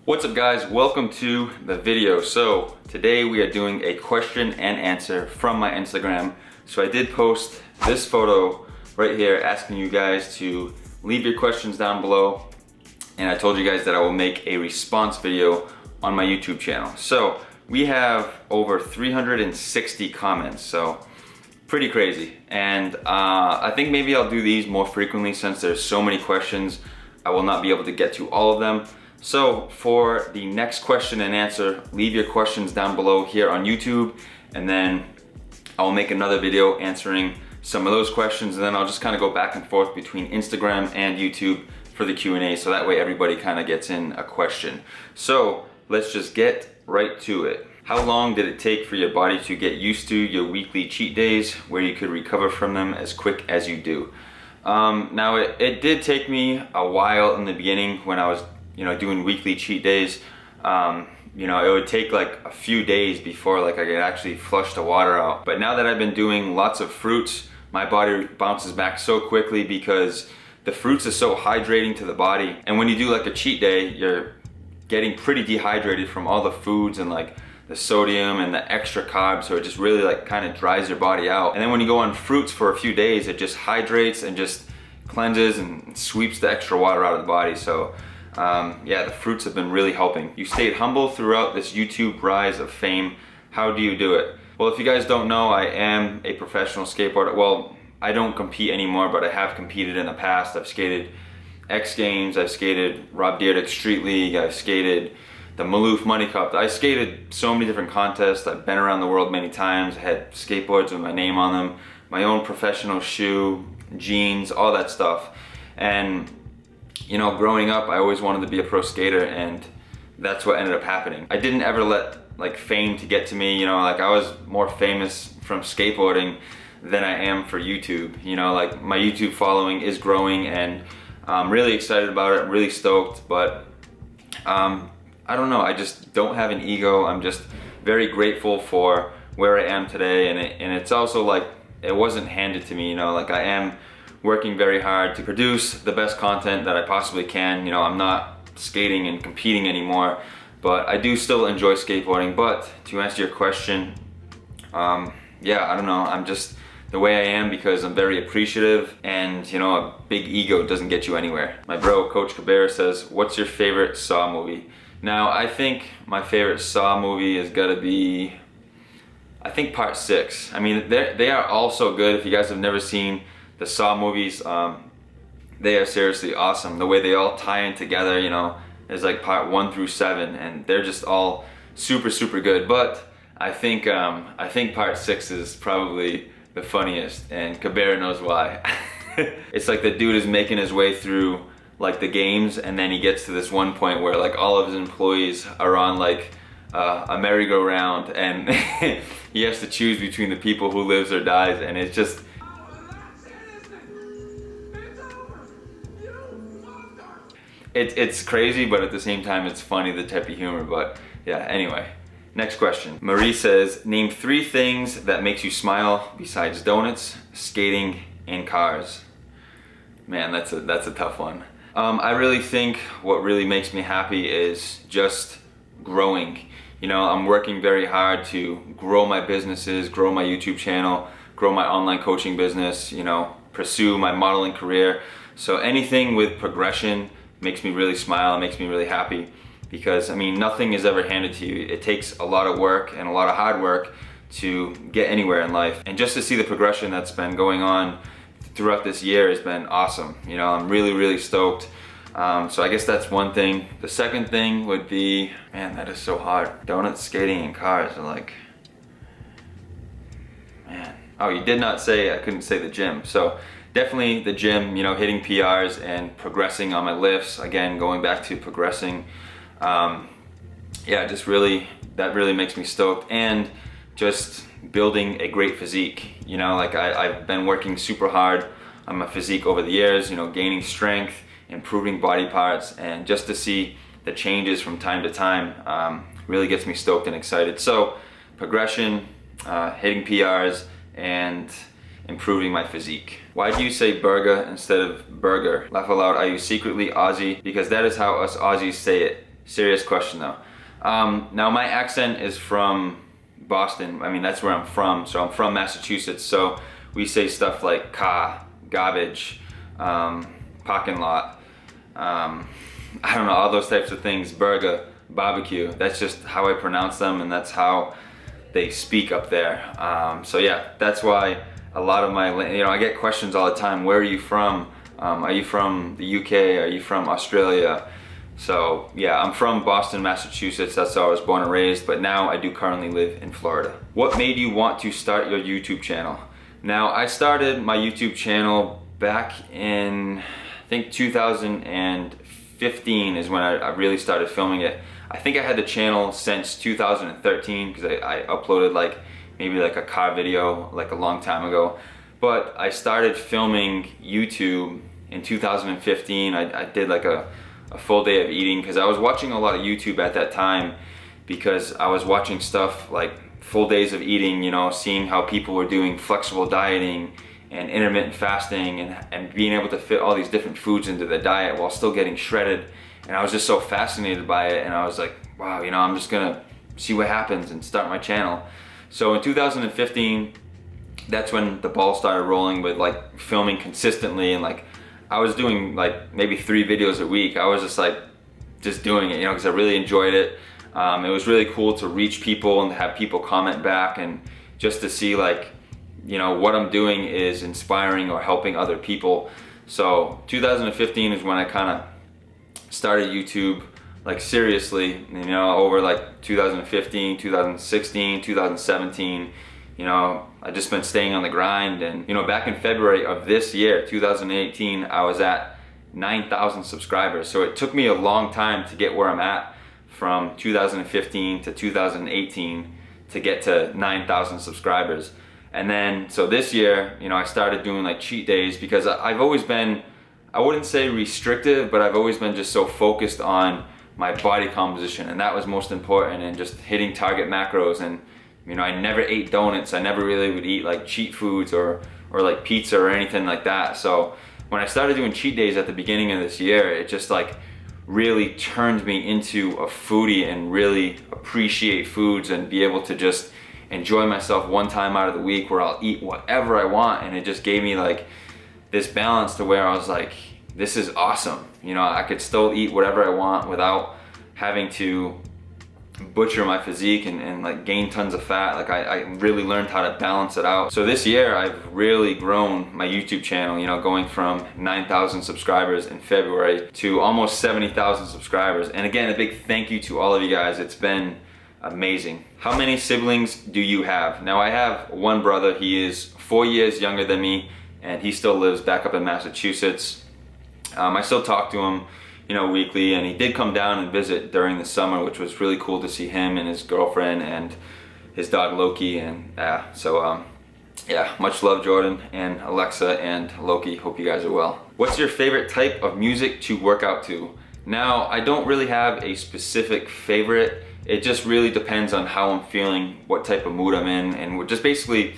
What's up guys, welcome to the video. So today we are doing a question and answer from my Instagram. So I did post this photo right here asking you guys to leave your questions down below, and I told you guys that I will make a response video on my YouTube channel. So we have over 360 comments, so pretty crazy. And I think maybe I'll do these more frequently since there's so many questions. I will not be able to get to all of them. So for the next question and answer, leave your questions down below here on YouTube, and then I'll make another video answering some of those questions, and then I'll just kind of go back and forth between Instagram and YouTube for the Q&A, so that way everybody kind of gets in a question. So let's just get right to it. How long did it take for your body to get used to your weekly cheat days where you could recover from them as quick as you do? Now it did take me a while in the beginning when I was doing weekly cheat days. It would take like a few days before like I could actually flush the water out. But now that I've been doing lots of fruits, my body bounces back so quickly because the fruits are so hydrating to the body. And when you do like a cheat day, you're getting pretty dehydrated from all the foods and like the sodium and the extra carbs, so it just really like kind of dries your body out. And then when you go on fruits for a few days, it just hydrates and just cleanses and sweeps the extra water out of the body. So yeah, the fruits have been really helping. You stayed humble throughout this YouTube rise of fame. How do you do it? Well, if you guys don't know, I am a professional skateboarder. Well, I don't compete anymore, but I have competed in the past. I've skated X Games, I've skated Rob Dyrdek Street League, I've skated the Maloof Money Cup. I skated so many different contests. I've been around the world many times. I had skateboards with my name on them, my own professional shoe, jeans, all that stuff. And growing up, I always wanted to be a pro skater, and that's what ended up happening. I didn't ever let like fame to get to me. Like I was more famous from skateboarding than I am for YouTube. Like my YouTube following is growing, and I'm really excited about it. I'm really stoked, but I don't know. I just don't have an ego. I'm just very grateful for where I am today, and it's also like it wasn't handed to me. Like I am working very hard to produce the best content that I possibly can. I'm not skating and competing anymore, but I do still enjoy skateboarding. But to answer your question, yeah, I don't know. I'm just the way I am because I'm very appreciative, and a big ego doesn't get you anywhere. My bro, Coach Kabir, says, what's your favorite Saw movie? Now, I think my favorite Saw movie is gotta be, I think part 6. I mean, they are all so good. If you guys have never seen the Saw movies, they are seriously awesome. The way they all tie in together, is like part 1 through 7, and they're just all super, super good. But I think part 6 is probably the funniest, and Kabir knows why. It's like the dude is making his way through like the games, and then he gets to this one point where like all of his employees are on like a merry-go-round, and he has to choose between the people who lives or dies, and it's just it's crazy, but at the same time it's funny, the type of humor. But yeah, anyway, next question. Marie says, name 3 things that makes you smile besides donuts, skating, and cars. Man, that's a tough one. I really think what really makes me happy is just growing. I'm working very hard to grow my businesses, grow my YouTube channel, grow my online coaching business, pursue my modeling career. So anything with progression makes me really smile, makes me really happy, because I mean, nothing is ever handed to you. It takes a lot of work and a lot of hard work to get anywhere in life. And just to see the progression that's been going on throughout this year has been awesome. I'm really, really stoked. So I guess that's one thing. The second thing would be, man, that is so hard. Donuts, skating, and cars are like, man. Oh, you did not say, I couldn't say the gym. So definitely the gym, hitting PRs and progressing on my lifts. Again, going back to progressing. Yeah, just really, that really makes me stoked. And just building a great physique. Like I've been working super hard on my physique over the years, gaining strength, improving body parts, and just to see the changes from time to time really gets me stoked and excited. So progression, hitting PRs, and improving my physique. Why do you say burger instead of burger? Laugh aloud, are you secretly Aussie? Because that is how us Aussies say it. serious question though. Now my accent is from Boston. I mean, that's where I'm from. So I'm from Massachusetts. So we say stuff like car, garbage, parking lot, I don't know, all those types of things, burger, barbecue. That's just how I pronounce them, and that's how they speak up there. So yeah, that's why a lot of my, I get questions all the time. Where are you from? Are you from the UK? Are you from Australia? So yeah, I'm from Boston, Massachusetts. That's where I was born and raised, but now I do currently live in Florida. What made you want to start your YouTube channel? Now, I started my YouTube channel back in, I think 2015 is when I really started filming it. I think I had the channel since 2013 because I uploaded maybe a car video a long time ago. But I started filming YouTube in 2015. I did a full day of eating because I was watching a lot of YouTube at that time, because I was watching stuff like full days of eating, seeing how people were doing flexible dieting and intermittent fasting and being able to fit all these different foods into the diet while still getting shredded. And I was just so fascinated by it, and I was like, wow, I'm just gonna see what happens and start my channel. So in 2015, that's when the ball started rolling with filming consistently, and I was doing maybe 3 videos a week. I was just doing it, because I really enjoyed it. It was really cool to reach people and have people comment back, and just to see what I'm doing is inspiring or helping other people. So 2015 is when I kind of started YouTube seriously, over 2015, 2016, 2017. I just been staying on the grind, and back in February of this year, 2018, I was at 9,000 subscribers. So it took me a long time to get where I'm at, from 2015 to 2018, to get to 9,000 subscribers. And then, so this year, I started doing cheat days, because I've always been, I wouldn't say restrictive, but I've always been just so focused on my body composition, and that was most important, and just hitting target macros. And I never ate donuts. I never really would eat cheat foods or pizza or anything like that. So when I started doing cheat days at the beginning of this year, it just really turned me into a foodie and really appreciate foods and be able to just enjoy myself one time out of the week where I'll eat whatever I want. And it just gave me this balance to where I was like, this is awesome. I could still eat whatever I want without having to butcher my physique and gain tons of fat. I really learned how to balance it out. So this year I've really grown my YouTube channel, going from 9,000 subscribers in February to almost 70,000 subscribers. And again, a big thank you to all of you guys. It's been amazing. How many siblings do you have? Now, I have one brother. He is 4 years younger than me, and he still lives back up in Massachusetts. I still talk to him weekly, and he did come down and visit during the summer, which was really cool to see him and his girlfriend and his dog Loki. And yeah, much love, Jordan and Alexa and Loki. Hope you guys are well. What's your favorite type of music to work out to? Now, I don't really have a specific favorite. It just really depends on how I'm feeling, what type of mood I'm in, and we're just basically,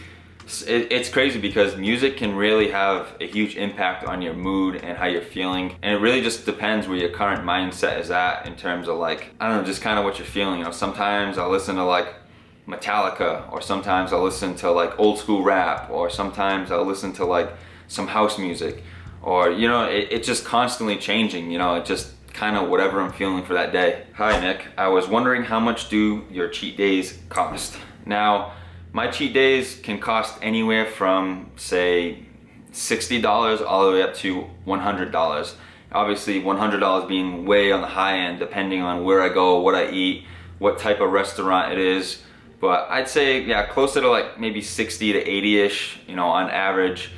it's crazy because music can really have a huge impact on your mood and how you're feeling. And it really just depends where your current mindset is at in terms of I don't know, just kind of what you're feeling. Sometimes I'll listen to Metallica, or sometimes I'll listen to old school rap, or sometimes I'll listen to some house music, or it's just constantly changing. It just kind of whatever I'm feeling for that day. Hi Nick, I was wondering, how much do your cheat days cost? Now, my cheat days can cost anywhere from, say, $60 all the way up to $100. Obviously, $100 being way on the high end, depending on where I go, what I eat, what type of restaurant it is. But I'd say, yeah, closer to maybe 60 to 80-ish, on average.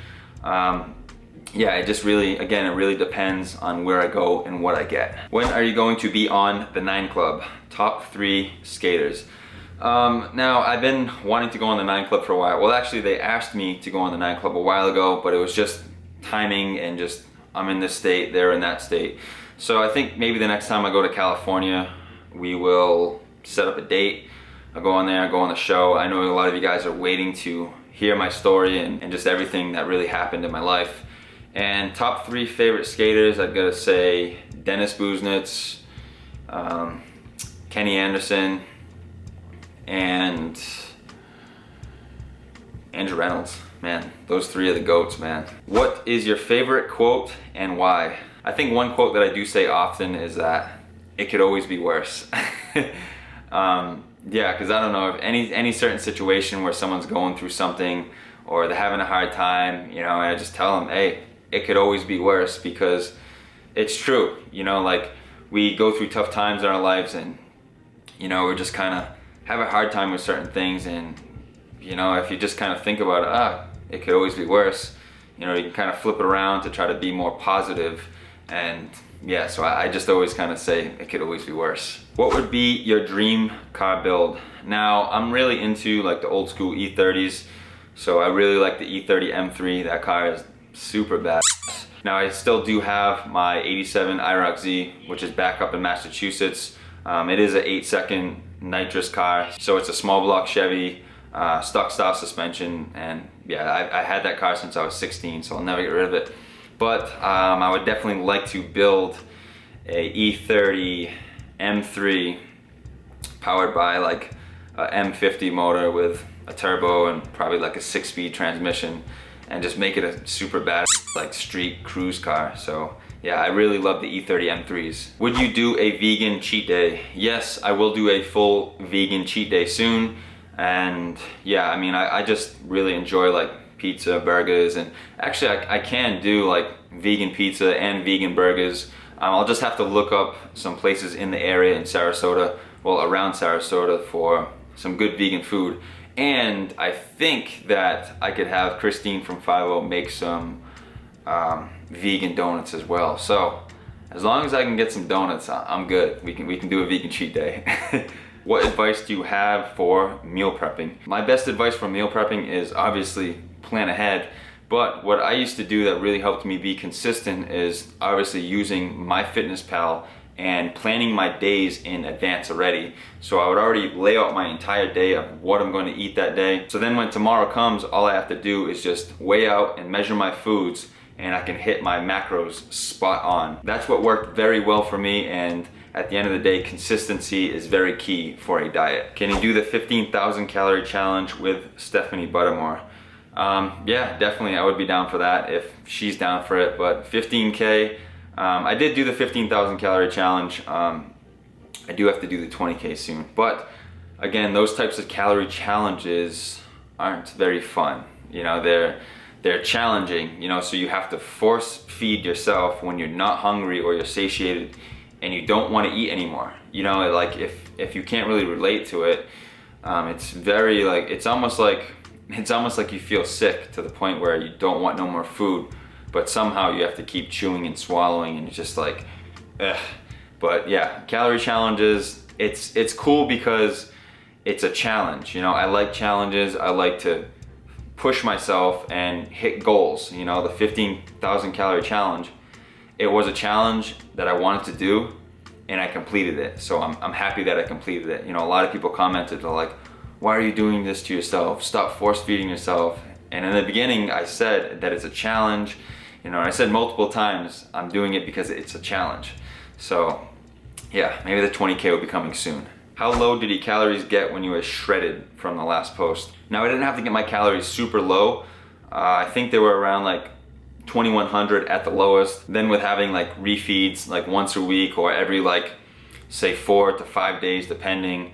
Yeah, it just really, again, it really depends on where I go and what I get. When are you going to be on the 9 Club? Top 3 skaters. Now, I've been wanting to go on the 9 Club for a while. Well, actually, they asked me to go on the 9 Club a while ago, but it was just timing and just, I'm in this state, they're in that state. So I think maybe the next time I go to California, we will set up a date. I'll go on there, go on the show. I know a lot of you guys are waiting to hear my story and just everything that really happened in my life. And top 3 favorite skaters, I've got to say Dennis Buznitz, Kenny Anderson, and Andrew Reynolds. Man, those three are the GOATs, man. What is your favorite quote and why? I think one quote that I do say often is that it could always be worse. Yeah, because I don't know, if any certain situation where someone's going through something or they're having a hard time, you know, and I just tell them, hey, it could always be worse, because it's true. You know, like, we go through tough times in our lives, and you know, we just kind of have a hard time with certain things, and you know, if you just kind of think about it, it could always be worse, you know, you can kind of flip it around to try to be more positive. And yeah, so I just always kind of say it could always be worse. What would be your dream car build? Now, I'm really into like the old school E30s, so I really like the E30 M3. That car is super bad. Now, I still do have my 87 IROC Z, which is back up in Massachusetts. It is an 8-second nitrous car, so it's a small block Chevy, stock style suspension, and yeah, I had that car since I was 16, so I'll never get rid of it. But I would definitely like to build a E30 M3 powered by like a M50 motor with a turbo and probably like a 6-speed transmission, and just make it a super bad like street cruise car. So yeah, I really love the E30 M3s. Would you do a vegan cheat day? Yes, I will do a full vegan cheat day soon. And yeah, I mean, I just really enjoy like pizza, burgers, and actually I can do like vegan pizza and vegan burgers. I'll just have to look up some places in the area in Sarasota, well, around Sarasota, for some good vegan food. And I think that I could have Christine from 50 make some vegan donuts as well. So as long as I can get some donuts, I'm good. We can do a vegan cheat day. What advice do you have for meal prepping? My best advice for meal prepping is obviously plan ahead. But what I used to do that really helped me be consistent is obviously using MyFitnessPal and planning my days in advance already. So I would already lay out my entire day of what I'm going to eat that day. So then when tomorrow comes, all I have to do is just weigh out and measure my foods, and I can hit my macros spot on. That's what worked very well for me, and at the end of the day, consistency is very key for a diet. Can you do the 15,000 calorie challenge with Stephanie Buttermore? Yeah, definitely, I would be down for that if she's down for it. But 15K, I did do the 15,000 calorie challenge. I do have to do the 20K soon. But again, those types of calorie challenges aren't very fun. You know, they're challenging, you know, so you have to force feed yourself when you're not hungry or you're satiated and you don't want to eat anymore. You know, like if you can't really relate to it, it's very like, it's almost like you feel sick to the point where you don't want no more food, but somehow you have to keep chewing and swallowing, and it's just like, ugh. But yeah, calorie challenges, it's cool because it's a challenge. You know, I like challenges. I like to push myself and hit goals. You know, the 15,000 calorie challenge, it was a challenge that I wanted to do, and I completed it. So I'm happy that I completed it. You know, a lot of people commented, they're like, why are you doing this to yourself? Stop force feeding yourself. And in the beginning, I said that it's a challenge. You know, I said multiple times, I'm doing it because it's a challenge. So yeah, maybe the 20K will be coming soon. How low did your calories get when you were shredded from the last post? Now, I didn't have to get my calories super low. I think they were around like 2,100 at the lowest. Then with having like refeeds like once a week or every like, say 4 to 5 days, depending.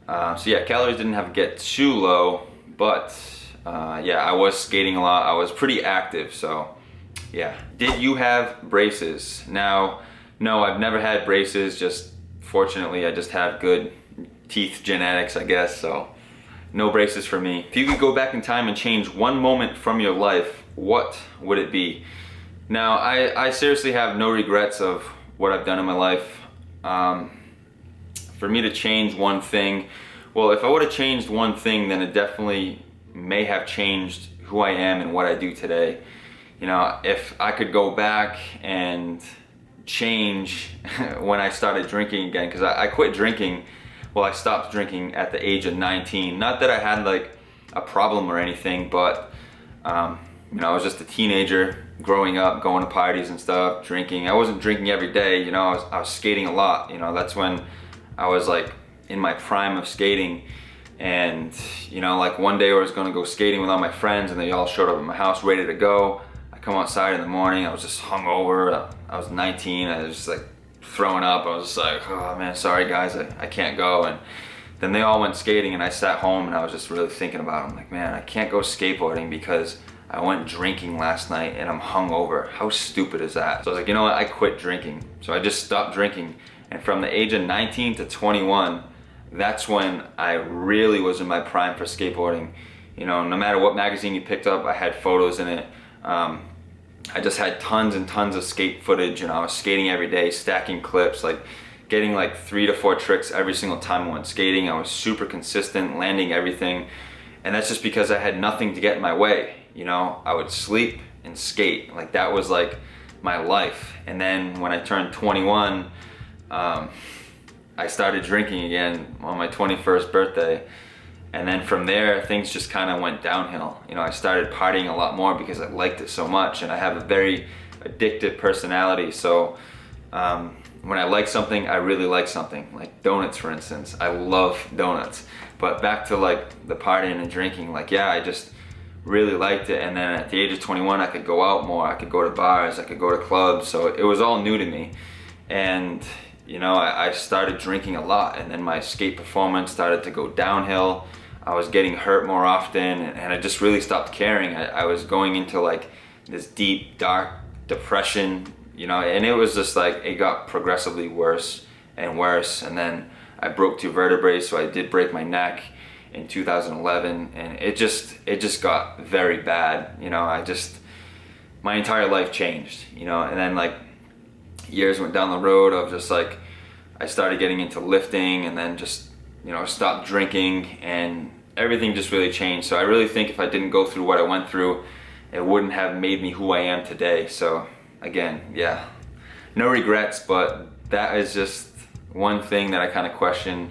So yeah, calories didn't have to get too low, but yeah, I was skating a lot. I was pretty active, so yeah. Did you have braces? Now, no, I've never had braces. Just fortunately, I just have good teeth genetics, I guess, so no braces for me. If you could go back in time and change one moment from your life, what would it be? Now, I seriously have no regrets of what I've done in my life. For me to change one thing, well, if I would have changed one thing, then it definitely may have changed who I am and what I do today. You know, if I could go back and change when I started drinking again, because I quit drinking, well, I stopped drinking at the age of 19. Not that I had like a problem or anything, but You know, I was just a teenager growing up, going to parties and stuff, drinking. I wasn't drinking every day, you know, I was skating a lot. You know, that's when I was like in my prime of skating. And, you know, like one day I was gonna go skating with all my friends and they all showed up at my house ready to go. I come outside in the morning, I was just hungover. I was 19, I was just like throwing up. I was just like, oh man, sorry guys, I can't go. And then they all went skating and I sat home and I was just really thinking about it. I'm like, man, I can't go skateboarding because I went drinking last night and I'm hungover. How stupid is that? So I was like, you know what, I quit drinking. So I just stopped drinking. And from the age of 19 to 21, that's when I really was in my prime for skateboarding. You know, no matter what magazine you picked up, I had photos in it. I just had tons and tons of skate footage, and I was skating every day, stacking clips, like getting like 3 to 4 tricks every single time I went skating. I was super consistent, landing everything. And that's just because I had nothing to get in my way. You know, I would sleep and skate. Like that was like my life. And then when I turned 21, I started drinking again on my 21st birthday. And then from there, things just kind of went downhill. You know, I started partying a lot more because I liked it so much, and I have a very addictive personality. So when I like something, I really like something. Like donuts, for instance. I love donuts. But back to like the partying and drinking, like yeah, I just really liked it. And then at the age of 21, I could go out more. I could go to bars, I could go to clubs. So it was all new to me. And you know, I started drinking a lot, and then my skate performance started to go downhill. I was getting hurt more often, and I just really stopped caring. I was going into like this deep, dark depression, you know, and it was just like, it got progressively worse and worse. And then I broke 2 vertebrae, so I did break my neck in 2011, and it just got very bad. You know, my entire life changed, you know. And then like years went down the road of just like, I started getting into lifting, and then just, you know, stopped drinking, and everything just really changed. So I really think if I didn't go through what I went through, it wouldn't have made me who I am today. So again, yeah, no regrets, but that is just one thing that I kind of question.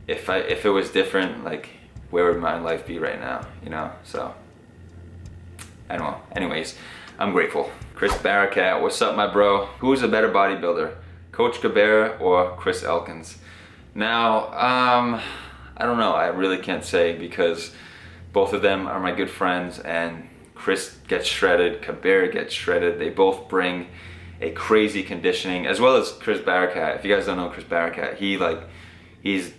If it was different, like where would my life be right now, you know? So I don't know. Anyways, I'm grateful. Chris Barakat, what's up, my bro? Who's a better bodybuilder, Coach Cabrera or Chris Elkins? Now, I don't know. I really can't say, because both of them are my good friends, and Chris gets shredded, Cabrera gets shredded. They both bring a crazy conditioning, as well as Chris Barakat. If you guys don't know Chris Barakat, he's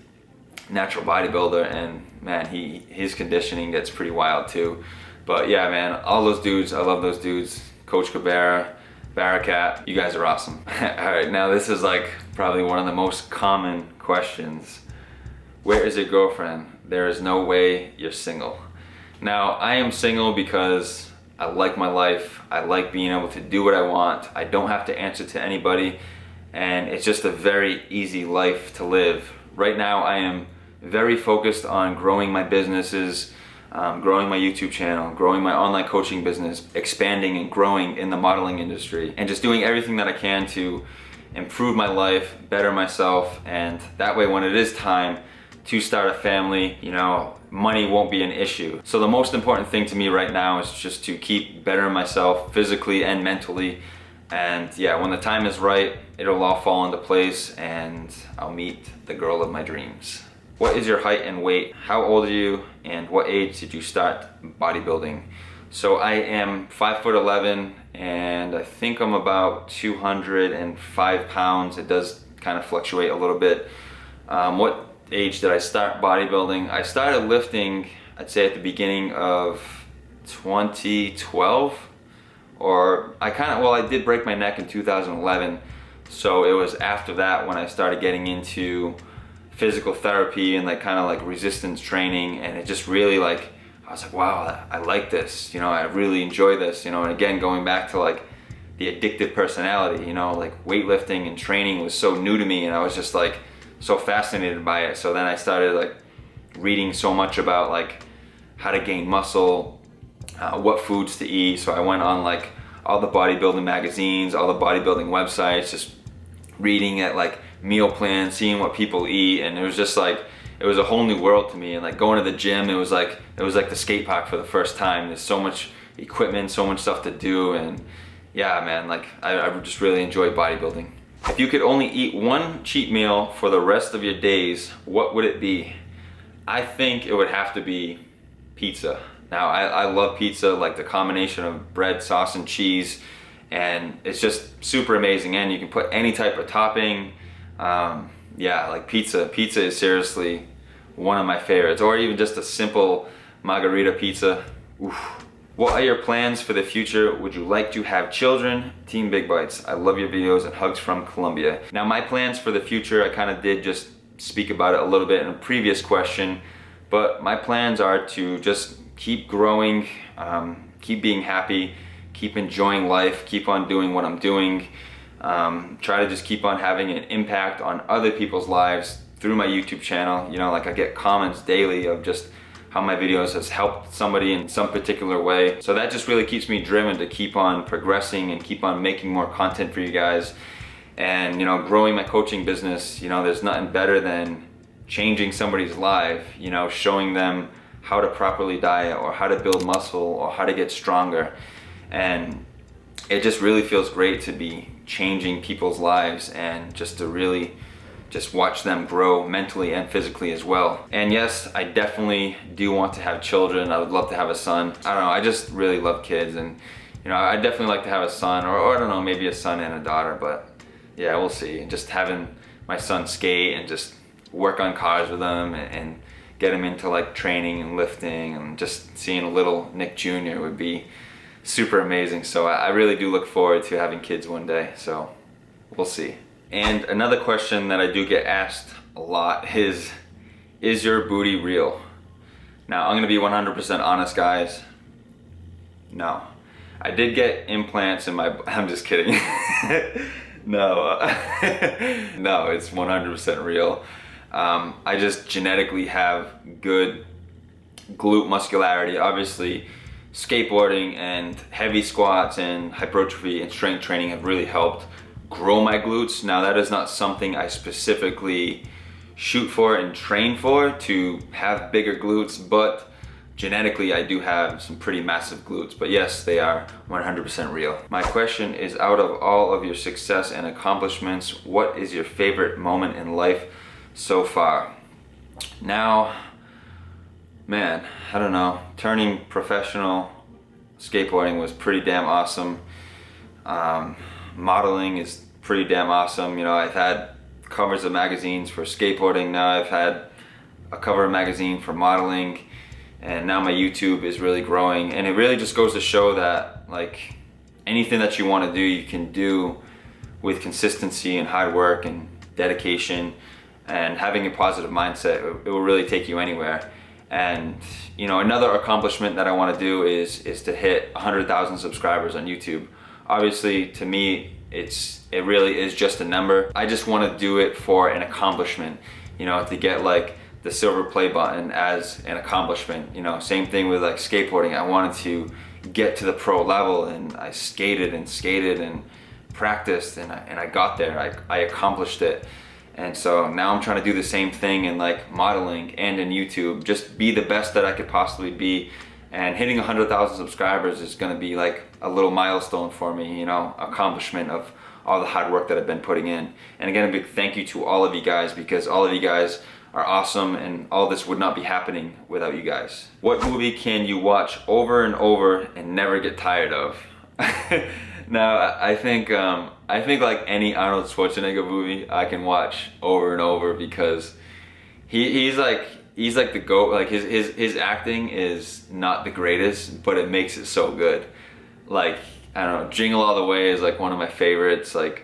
natural bodybuilder, and man, his conditioning gets pretty wild too. But yeah, man, all those dudes, I love those dudes. Coach Cabrera, Barakat, you guys are awesome. All right, now this is like probably one of the most common questions. Where is your girlfriend? There is no way you're single. Now, I am single because I like my life. I like being able to do what I want. I don't have to answer to anybody, and it's just a very easy life to live. Right now, I am very focused on growing my businesses, growing my YouTube channel, growing my online coaching business, expanding and growing in the modeling industry, and just doing everything that I can to improve my life, better myself, and that way when it is time to start a family, you know, money won't be an issue. So the most important thing to me right now is just to keep bettering myself physically and mentally. And yeah, when the time is right, it'll all fall into place and I'll meet the girl of my dreams. What is your height and weight? How old are you? And what age did you start bodybuilding? So I am 5'11", and I think I'm about 205 pounds. It does kind of fluctuate a little bit. What age did I start bodybuilding? I started lifting, I'd say at the beginning of 2012, or I did break my neck in 2011, so it was after that when I started getting into physical therapy and like kind of like resistance training, and it just really like, I was like, wow, I like this, you know, I really enjoy this, you know. And again, going back to like the addictive personality, you know, like weightlifting and training was so new to me, and I was just like so fascinated by it. So then I started like reading so much about like how to gain muscle, what foods to eat. So I went on like all the bodybuilding magazines, all the bodybuilding websites, just reading at like meal plans, seeing what people eat, and it was just like, it was a whole new world to me. And like going to the gym, it was like the skate park for the first time. There's so much equipment, so much stuff to do, and yeah, man, like I just really enjoy bodybuilding. If you could only eat one cheat meal for the rest of your days, what would it be? I think it would have to be pizza. Now, I love pizza, like the combination of bread, sauce, and cheese, and it's just super amazing, and you can put any type of topping. Yeah, like pizza is seriously one of my favorites, or even just a simple margarita pizza. Oof. What are your plans for the future? Would you like to have children? Team Big Bites. I love your videos, and hugs from Colombia. Now, my plans for the future, I kind of did just speak about it a little bit in a previous question, but my plans are to just keep growing, keep being happy, keep enjoying life, keep on doing what I'm doing, try to just keep on having an impact on other people's lives through my YouTube channel. You know, like I get comments daily of just how my videos has helped somebody in some particular way. So that just really keeps me driven to keep on progressing and keep on making more content for you guys. And, you know, growing my coaching business, you know, there's nothing better than changing somebody's life, you know, showing them how to properly diet or how to build muscle or how to get stronger. And it just really feels great to be changing people's lives and just to really just watch them grow mentally and physically as well. And yes, I definitely do want to have children. I would love to have a son. I don't know, I just really love kids, and you know, I'd definitely like to have a son, or I don't know, maybe a son and a daughter, but yeah, we'll see. Just having my son skate and just work on cars with him and get him into like training and lifting, and just seeing a little Nick Jr. would be super amazing. So I really do look forward to having kids one day, so we'll see. And another question that I do get asked a lot is your booty real? Now, I'm gonna be 100% honest, guys. No. I did get implants in my, I'm just kidding. No, no, it's 100% real. I just genetically have good glute muscularity. Obviously, skateboarding and heavy squats and hypertrophy and strength training have really helped grow my glutes. Now, that is not something I specifically shoot for and train for, to have bigger glutes, but genetically I do have some pretty massive glutes. But yes, they are 100% real. My question is, out of all of your success and accomplishments, what is your favorite moment in life so far? Now, man, I don't know. Turning professional skateboarding was pretty damn awesome. Modeling is pretty damn awesome. You know, I've had covers of magazines for skateboarding. Now I've had a cover of magazine for modeling, and now my YouTube is really growing. And it really just goes to show that, like, anything that you want to do, you can do with consistency and hard work and dedication and having a positive mindset. It will really take you anywhere. And you know, another accomplishment that I want to do is to hit 100,000 subscribers on YouTube. Obviously, to me, it really is just a number. I just want to do it for an accomplishment, you know, to get like the silver play button as an accomplishment. You know, same thing with like skateboarding. I wanted to get to the pro level, and I skated and practiced, and I got there. I accomplished it. And so now I'm trying to do the same thing in like modeling and in YouTube, just be the best that I could possibly be. And hitting 100,000 subscribers is gonna be like a little milestone for me, you know, accomplishment of all the hard work that I've been putting in. And again, a big thank you to all of you guys, because all of you guys are awesome, and all this would not be happening without you guys. What movie can you watch over and over and never get tired of? Now, I think like any Arnold Schwarzenegger movie I can watch over and over, because he's like the GOAT. Like his acting is not the greatest, but it makes it so good. Like, I don't know, Jingle All the Way is like one of my favorites. Like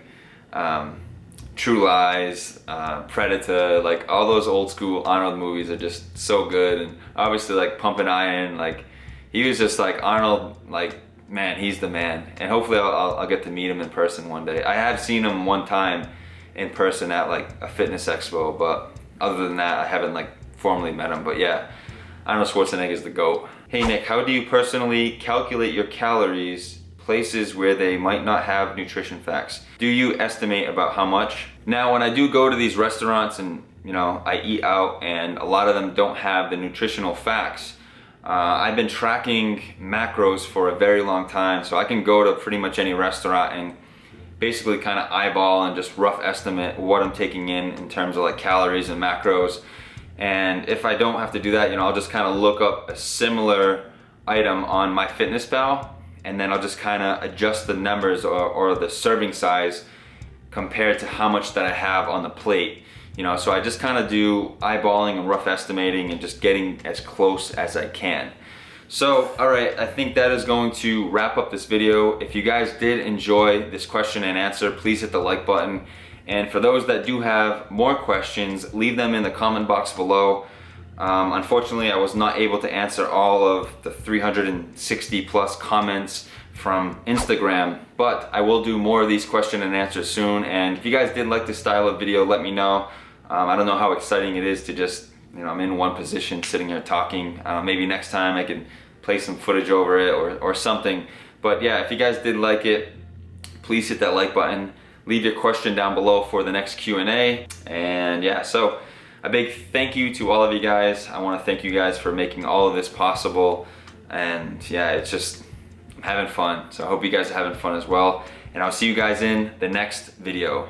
True Lies, Predator, like all those old school Arnold movies are just so good. And obviously like Pumpin' Iron, like he was just like Arnold, like, man, he's the man. And hopefully I'll get to meet him in person one day. I have seen him one time in person at like a fitness expo, but other than that, I haven't like formally met him. But yeah, Arnold Schwarzenegger is the GOAT. Hey Nick, how do you personally calculate your calories places where they might not have nutrition facts? Do you estimate about how much? Now, when I do go to these restaurants and, you know, I eat out and a lot of them don't have the nutritional facts, I've been tracking macros for a very long time, so I can go to pretty much any restaurant and basically kind of eyeball and just rough estimate what I'm taking in terms of like calories and macros. And if I don't have to do that, you know, I'll just kind of look up a similar item on MyFitnessPal, and then I'll just kind of adjust the numbers or the serving size compared to how much that I have on the plate. You know, so I just kind of do eyeballing and rough estimating and just getting as close as I can. So, all right, I think that is going to wrap up this video. If you guys did enjoy this question and answer, please hit the like button. And for those that do have more questions, leave them in the comment box below. Unfortunately, I was not able to answer all of the 360 plus comments from Instagram, but I will do more of these question and answers soon. And if you guys did like this style of video, let me know. I don't know how exciting it is to just, you know, I'm in one position sitting here talking. Maybe next time I can play some footage over it or something. But yeah, if you guys did like it, please hit that like button. Leave your question down below for the next Q&A. And yeah, so a big thank you to all of you guys. I want to thank you guys for making all of this possible. And yeah, it's just, I'm having fun. So I hope you guys are having fun as well. And I'll see you guys in the next video.